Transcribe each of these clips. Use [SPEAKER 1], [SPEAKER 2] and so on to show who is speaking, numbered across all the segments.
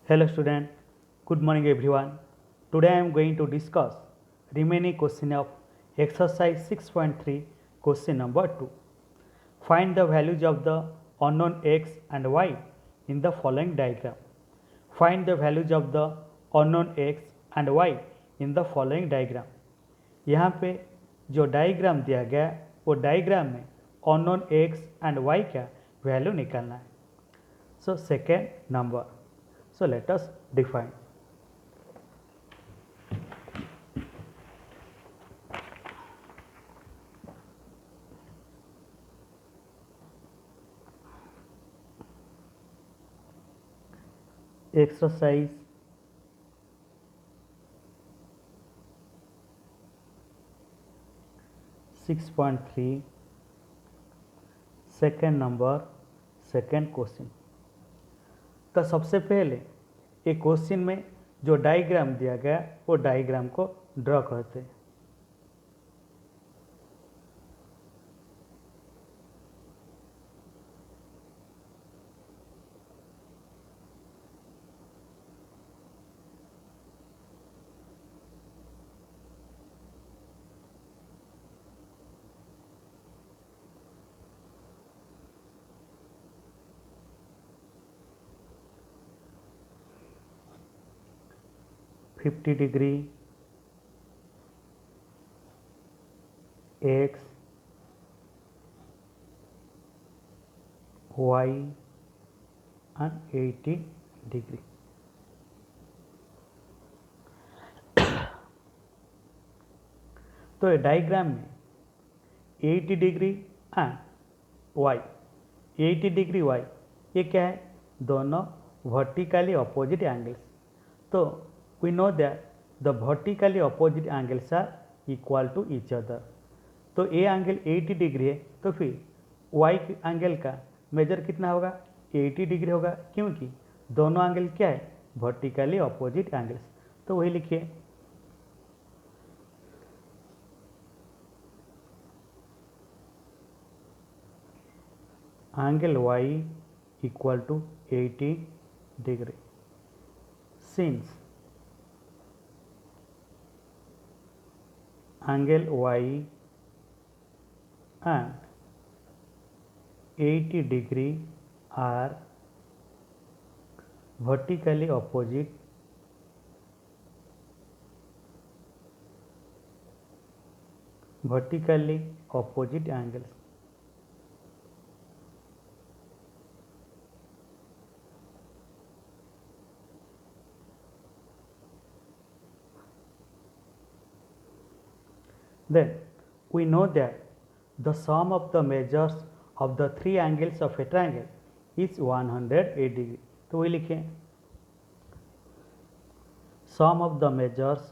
[SPEAKER 1] Hello student, good morning everyone. Today I am going to discuss remaining question of exercise 6.3 question number 2. Find the values of the unknown x and y in the following diagram. Find the values of the unknown x and y in the following diagram. यहाँ पे जो diagram दिया गया वो diagram में unknown x and y का value निकालना है. So second number. So let us define. Exercise 6.3 second number second question. तो सबसे पहले एक क्वेश्चन में जो डायग्राम दिया गया वो डायग्राम को ड्रॉ करते हैं. $50 x y and 80 तो ये डायग्राम में 80 एंड y 80 y ये क्या है, दोनों वर्टिकली अपोजिट एंगल्स. तो we know that the vertically opposite angles are equal to each other. तो ए एंगल 80 है तो फिर वाई एंगल का मेजर कितना होगा, 80 होगा, क्योंकि दोनों एंगल क्या है, वर्टिकली अपोजिट एंगल्स. तो वही लिखिए, angle Y equal to 80 since angle y and 80 are vertically opposite angles. Then we know that the sum of the measures of the three angles of a triangle is 180. तो वही लिखें, sum of the measures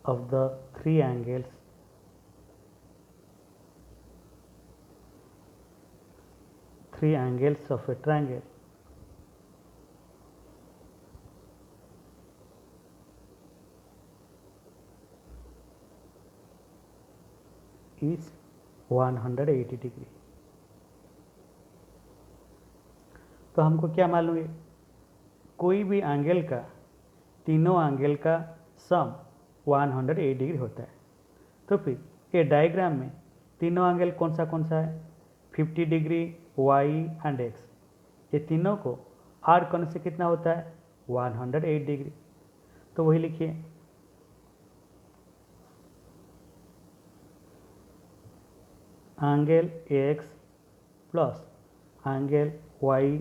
[SPEAKER 1] of the three angles of a triangle is 180. तो हमको क्या मालूम है, कोई भी एंगल का तीनों एंगल का सम 180 होता है. तो फिर ये डायग्राम में तीनों एंगल कौन सा है, 50 y एंड x, ये तीनों को ऐड करने से कितना होता है, 180. तो वही लिखिए, angle x plus angle y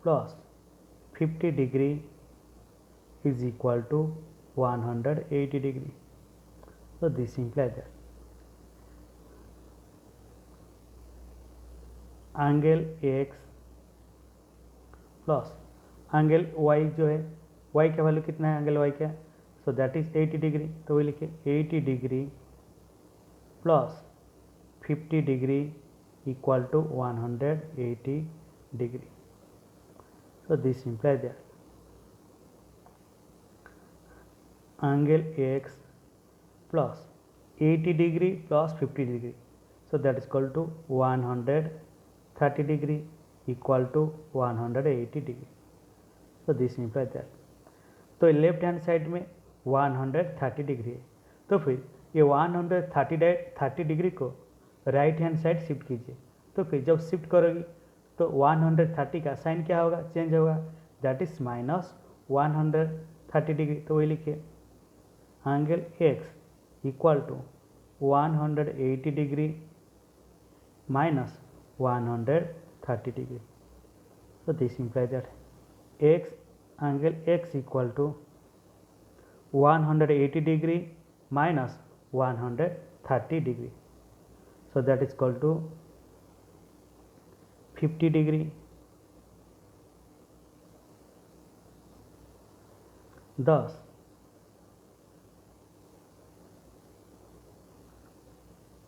[SPEAKER 1] plus 50 is equal to 180. So this implies that angle x plus angle y जो है, y का वैल्यू कितना है, एंगल y का, सो दैट इज 80. तो वही लिखिए 80 plus 50 equal to 180. So this implies that angle x plus 80 degree plus 50 degree, so that is equal to 130 degree equal to 180 degree. So this implies that तो left hand side में 130 degree है, तो फिर ये 130 degree को right hand side shift कीजिए। तो फिर जब शिफ्ट करोगी तो 130 का साइन क्या होगा, चेंज होगा, दैट इज माइनस 130 डिग्री। तो वही लिखिए angle x equal to 180 degree minus 130 degree. so this implies that angle x equal to 180 degree minus 130 degree, so that is equal to 50 degree. Thus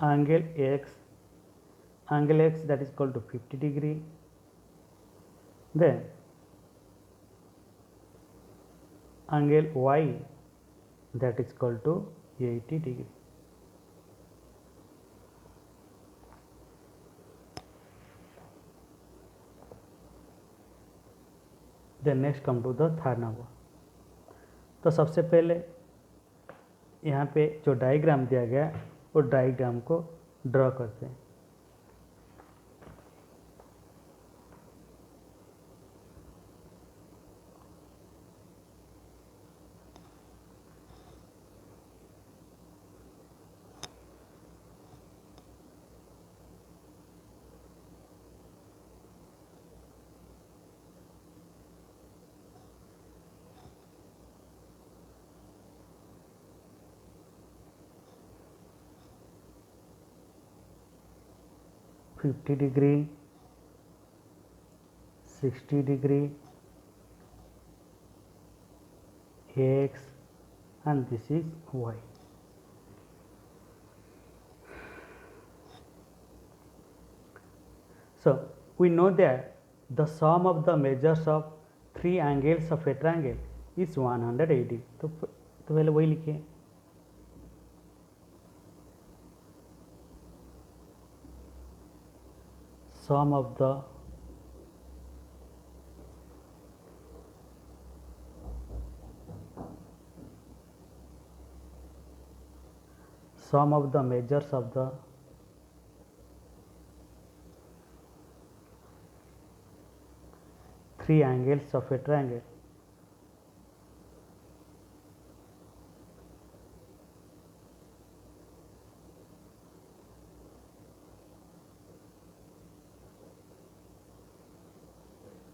[SPEAKER 1] angle x that is equal to 50 degree, then angle y that is equal to 80 degree. Then next come to the third number. तो सबसे पहले यहाँ पे जो diagram दिया गया वो diagram को ड्रॉ करते हैं। Fifty degree, 60 degree, x and this is y. So we know that the sum of the measures of three angles of a triangle is 180. तो पहले वही लिखिए, sum of the measures of the three angles of a triangle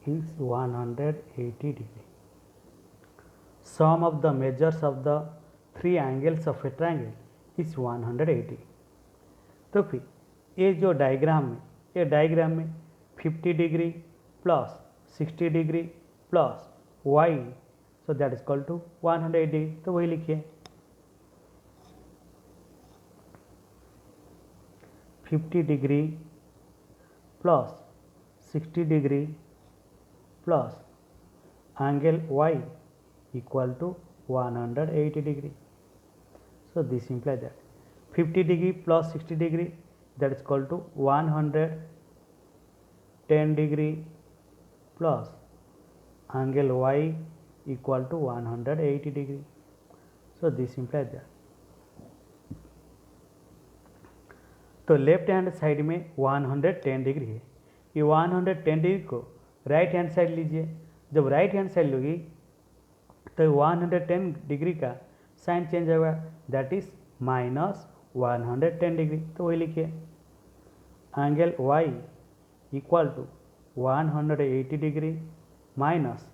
[SPEAKER 1] is 180 degree. Sum of the measures of the three angles of a triangle is 180. तो फिर ये जो diagram में, ये डायग्राम में 50 degree plus 60 degree plus y, so that is equal to 180 degree. तो वही लिखिए 50 degree plus 60 degree plus angle y equal to 180 degree. So this implies that 50 degree plus 60 degree that is equal to 110 degree plus angle y equal to 180 degree. So this implies that तो left hand side में 110 degree है, ये 110 degree को right hand side लीजिए। जब right hand side लोगी तो 110 degree का साइन चेंज होगा, दैट इज माइनस 110 डिग्री। तो वही लिखिए angle y equal to 180 degree minus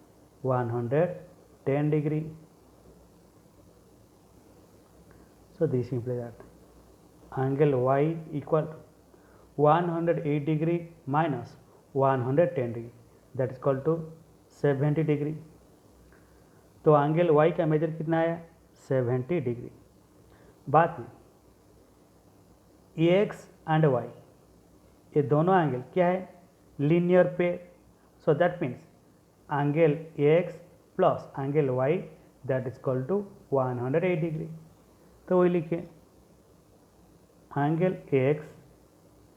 [SPEAKER 1] 110 degree. So this implies that angle y equal to 180 degree minus 110 degree, that is equal to 70 degree. तो angle y का measure कितना आया, 70 degree. बाद में x and y ये दोनों एंगल क्या है, linear pair. So that means angle x plus angle y that is equal to 180 degree. तो वही लिखिए angle x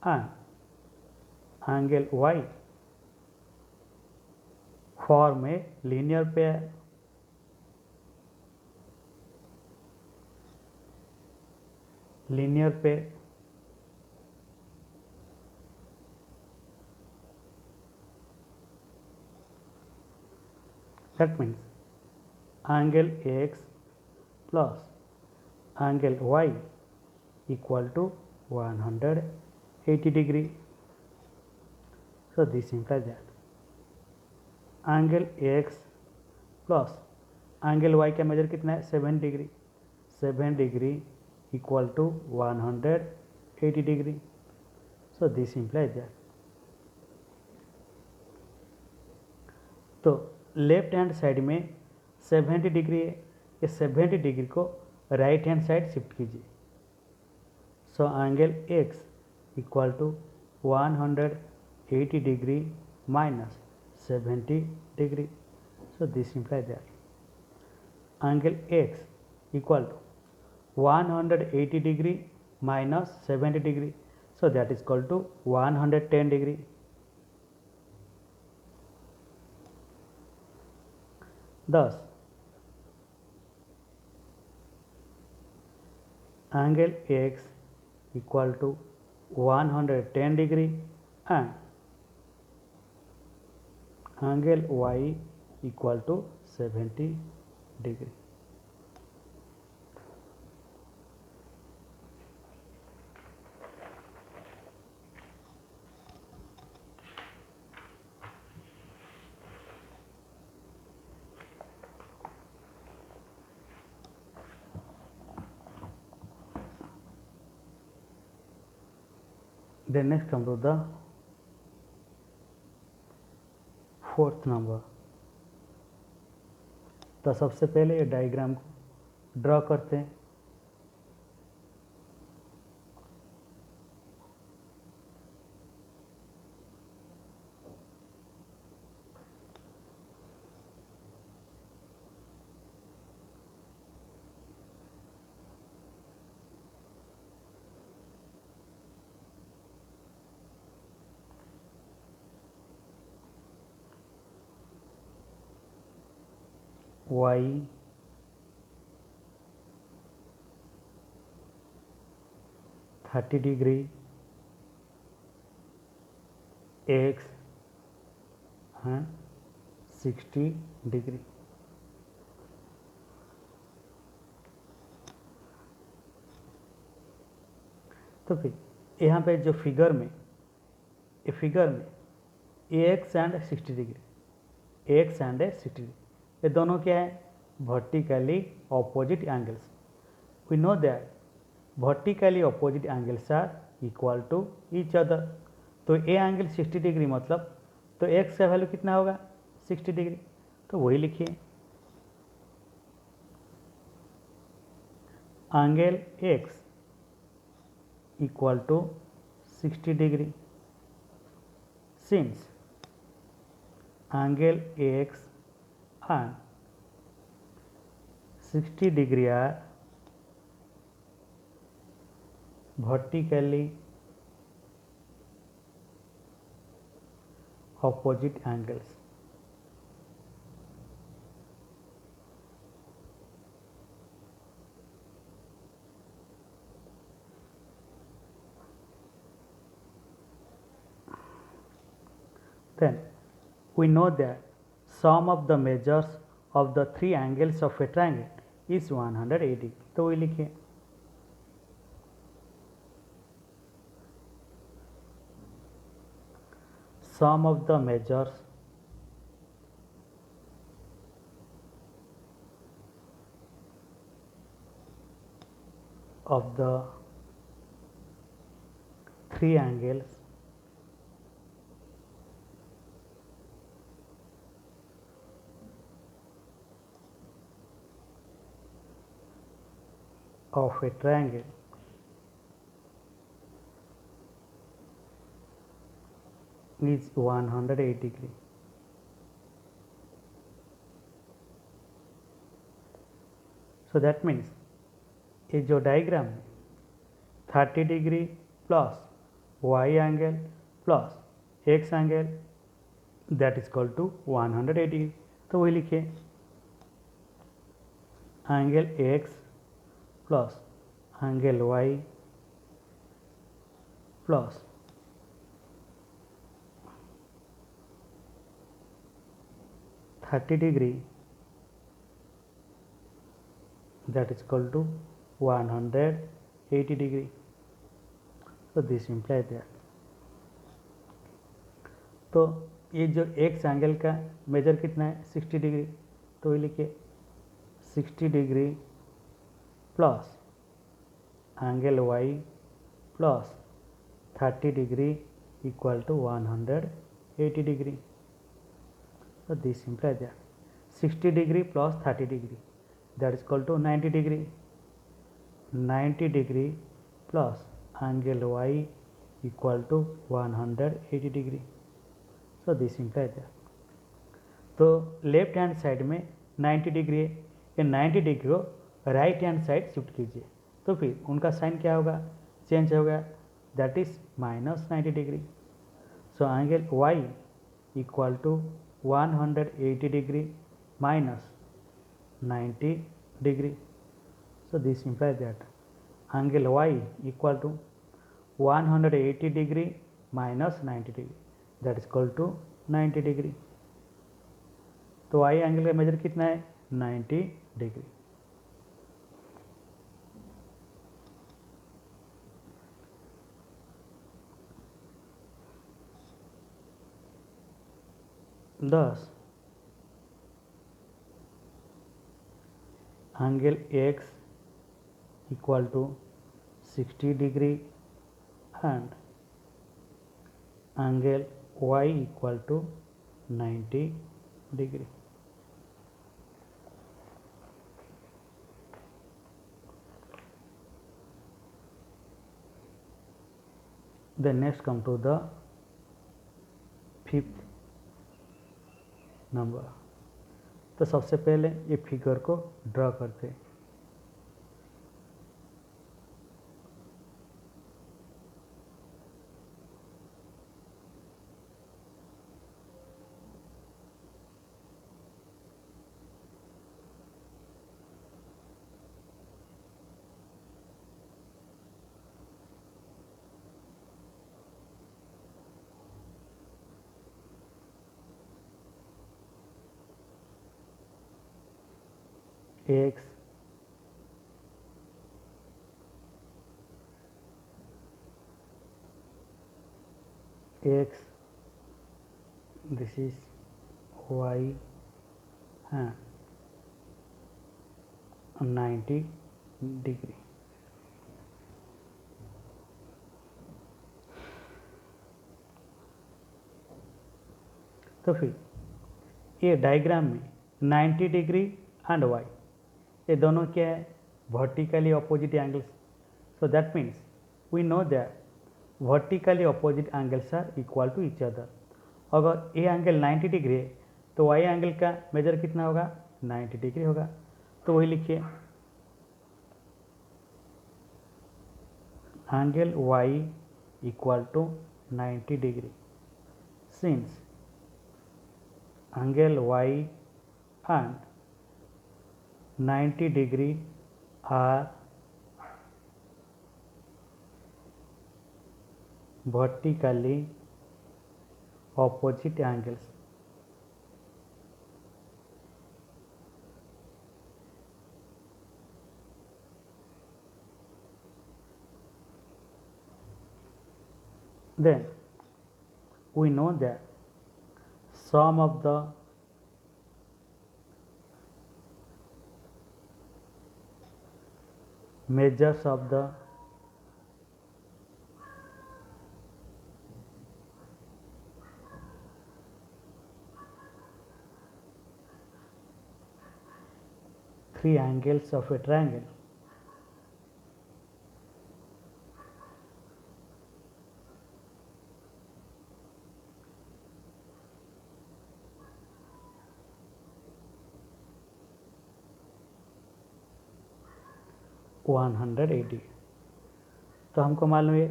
[SPEAKER 1] and angle y form a linear pair. Linear pair. That means angle x plus angle y equal to 180 degree. So this implies that angle x plus angle y का measure कितना है 7 degree 7 degree equal to 180 degree. So this implies that तो left hand side में 70 degree है, ये 70 degree को right hand side shift कीजिए. So angle x equal to 180 degree minus 70 degree. So this implies that angle x equal to 180 degree minus 70 degree. So that is equal to 110 degree. Thus, angle x equal to 110 degree and angle y equal to 70 degree. Then next come to the fourth number. तो सबसे पहले ये diagram को draw करते हैं. y thirty degree x and 60 degree. तो फिर यहाँ पे जो फिगर में x एंड 60 डिग्री ये दोनों क्या है vertically opposite angles. We know that vertically opposite angles are equal to each other. तो ए एंगल 60 डिग्री मतलब तो x का वैल्यू कितना होगा 60 डिग्री. तो वही लिखिए angle x equal to 60 degree since angle x and 60 degree are vertically opposite angles. Then we know that sum of the measures of the three angles of a triangle is 180. तो वही लिखिए sum of the measures of the three angles of a triangle is 180 degree. So that means ये जो diagram है 30 degree plus Y angle plus X angle that is equal to 180। तो वही लिखिए angle X plus angle Y plus 30 degree that is equal to 180 degree. So this implies that तो ये जो x angle का मेजर कितना है 60 डिग्री, तो ये लिखिए 60 degree plus angle Y plus 30 degree equal to 180 degree. So this implies that 60 degree plus 30 degree that is equal to 90 degree. 90 degree plus angle y equal to 180 degree. So this implies that तो left hand side में 90 degree है, ये 90 degree को right hand side shift कीजिए तो फिर उनका sign क्या होगा, चेंज होगा, that is -90 degree. So angle y equal to 180 degree minus 90 degree. So this implies that angle y equal to 180 degree minus 90 degree that is equal to 90 degree. तो y angle का measure कितना है 90 degree. thus angle x equal to 60 degree and angle y equal to 90 degree. Then next come to the fifth number. तो सबसे पहले ये figure को draw करते हैं। x this is y and 90 degree. तो फिर ये डायग्राम में 90 डिग्री एंड y ये दोनों क्या है, vertically opposite angles. So that means we know that vertically opposite angles are equal to each other. अगर ये एंगल 90 डिग्री है तो y एंगल का मेजर कितना होगा 90 डिग्री होगा। तो वही लिखिए angle y equal to 90 degree since angle y and 90 degree are vertically opposite angles. Then we know that sum of the measures of the three angles of a triangle 180। तो हमको मालूम है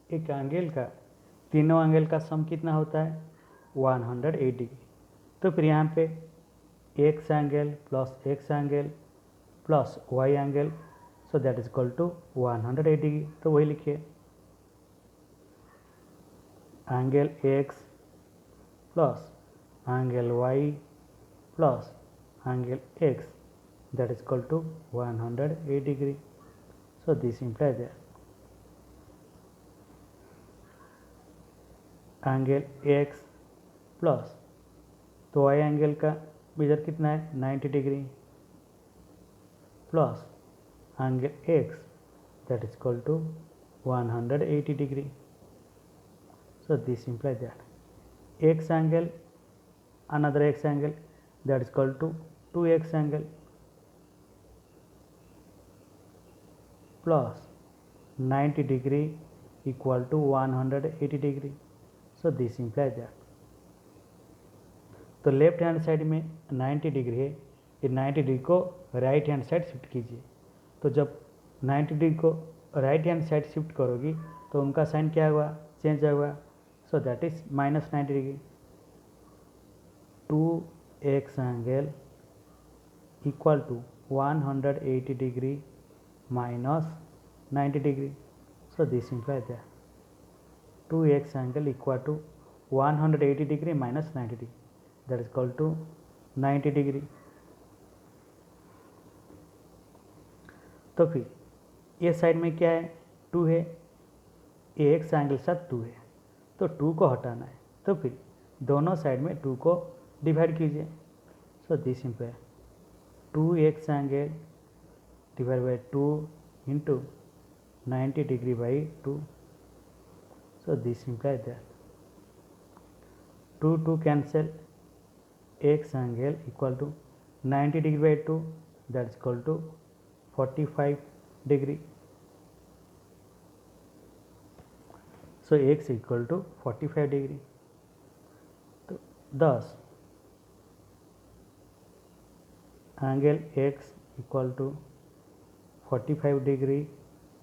[SPEAKER 1] एक एंगल का तीनों एंगल का सम कितना होता है 180। तो फिर यहाँ पे X angle plus Y angle, so that is equal to 180। तो वही लिखिए, angle X plus angle Y plus angle X, that is equal to 180 degree. So this implies that angle x plus, तो y एंगल का measure कितना है 90 degree, plus angle x that is equal to 180 degree. So this implies that x angle another x angle that is equal to 2x angle plus 90 degree equal to 180 degree. So this implies that तो left hand side में 90 degree है, ये 90 degree को right hand side shift कीजिए। तो जब 90 degree को right hand side shift करोगी तो उनका साइन क्या हुआ चेंज हुआ, so that is -90 degree. 2x angle equal to 180 degree -90 degree. So this implies that 2x angle equal to 180 degree minus 90 degree, that is equal to 90 degree. तो फिर ये side में क्या है 2 है, एक्स एंगल साथ 2 है, तो 2 को हटाना है, तो फिर दोनों साइड में 2 को डिवाइड कीजिए। सो this implies 2x angle divide by 2 into 90 degree by 2. So this implies that 2 cancel, x angle equal to 90 degree by 2, that is equal to 45 degree. So x equal to 45 degree. So thus angle x equal to 45 degree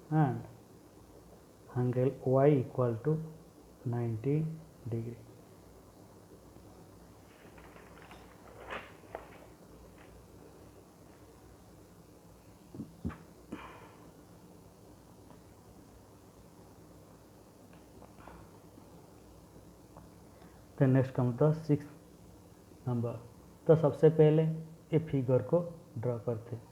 [SPEAKER 1] and angle y equal to 90 degree. Then next comes the 6th number. तो सबसे पहले ये figure को draw करते हैं।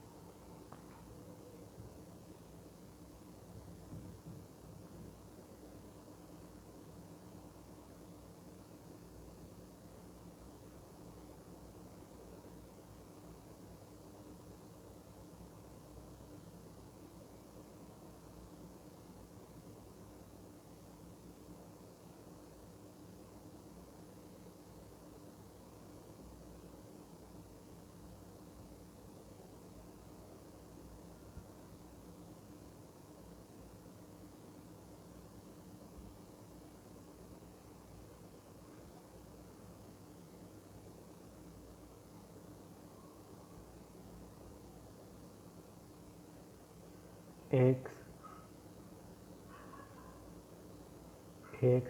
[SPEAKER 1] x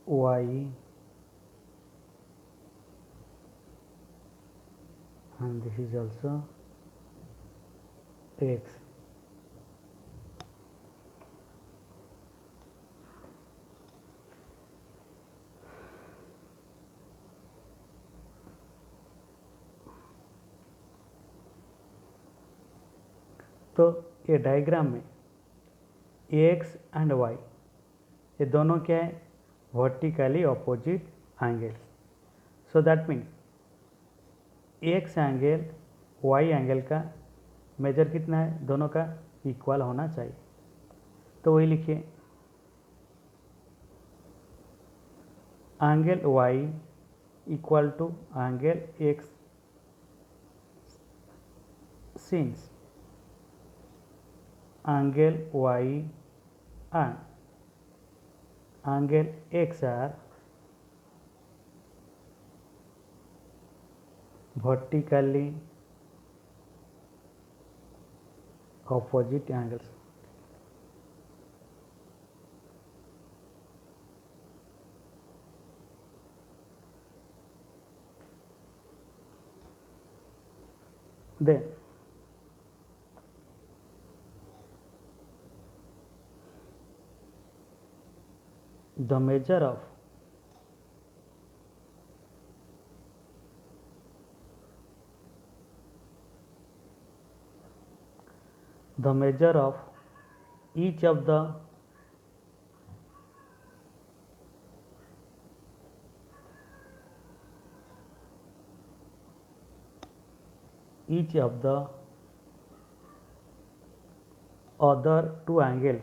[SPEAKER 1] y and this is also x. तो ये diagram में एक्स एंड वाई ये दोनों क्या है vertically opposite angles, so that means X angle Y angle का मेजर कितना है दोनों का इक्वल होना चाहिए। तो वही लिखिए angle Y equal to angle X since angle y and angle x are vertically opposite angles. Then the measure of each of the other two angles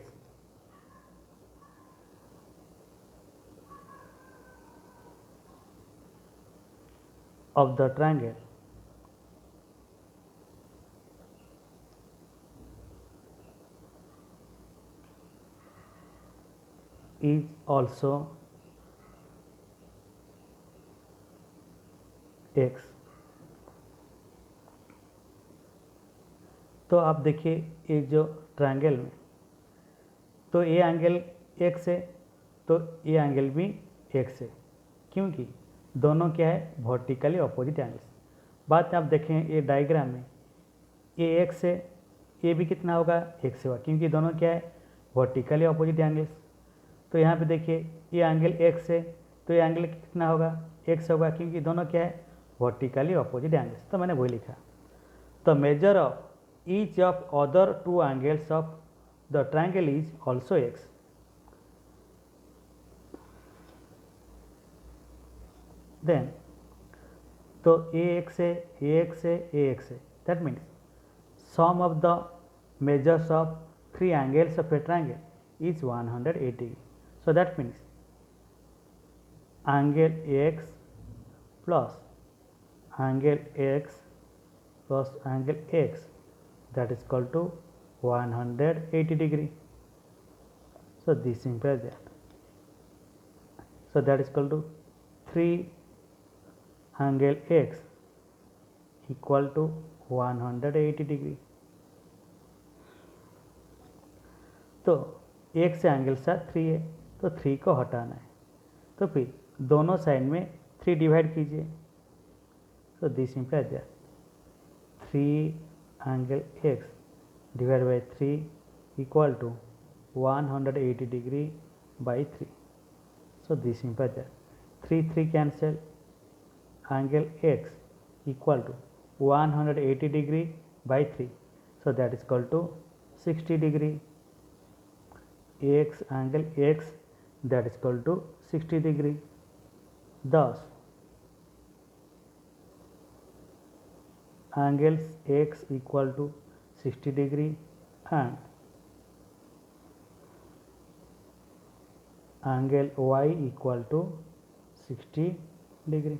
[SPEAKER 1] of the triangle is also x। तो आप देखिए ये जो triangle में तो ये angle x है तो ये एंगल भी x है, क्योंकि दोनों क्या है वर्टिकली अपोजिट एंगल्स। बात आप देखें ये डायग्राम में ये x है, ये भी कितना होगा x होगा, क्योंकि दोनों क्या है वर्टिकली अपोजिट एंगल्स। तो यहाँ पे देखिए ये एंगल x है तो ये एंगल कितना होगा x होगा, क्योंकि दोनों क्या है वर्टिकली अपोजिट एंगल्स। तो मैंने वही लिखा। The measure of each of other two angles of the triangle is also x। Then तो ax है, ax है, ax है, that means sum of the measures of three angles of a triangle is 180. So that means angle x plus angle x plus angle x, that is equal to 180 degree. So this implies that. So that is equal to 3 angle x equal to 180 degree. तो एक से angle सा 3 है तो 3 को हटाना है, तो फिर दोनों साइड में 3 डिवाइड कीजिए। तो this implies that 3 angle x divide by 3 equal to 180 degree by 3। So this implies that 3 cancel, angle x equal to 180 degree by 3, so that is equal to 60 degree. x angle x that is equal to 60 degree. Thus angles x equal to 60 degree and angle y equal to 60 degree.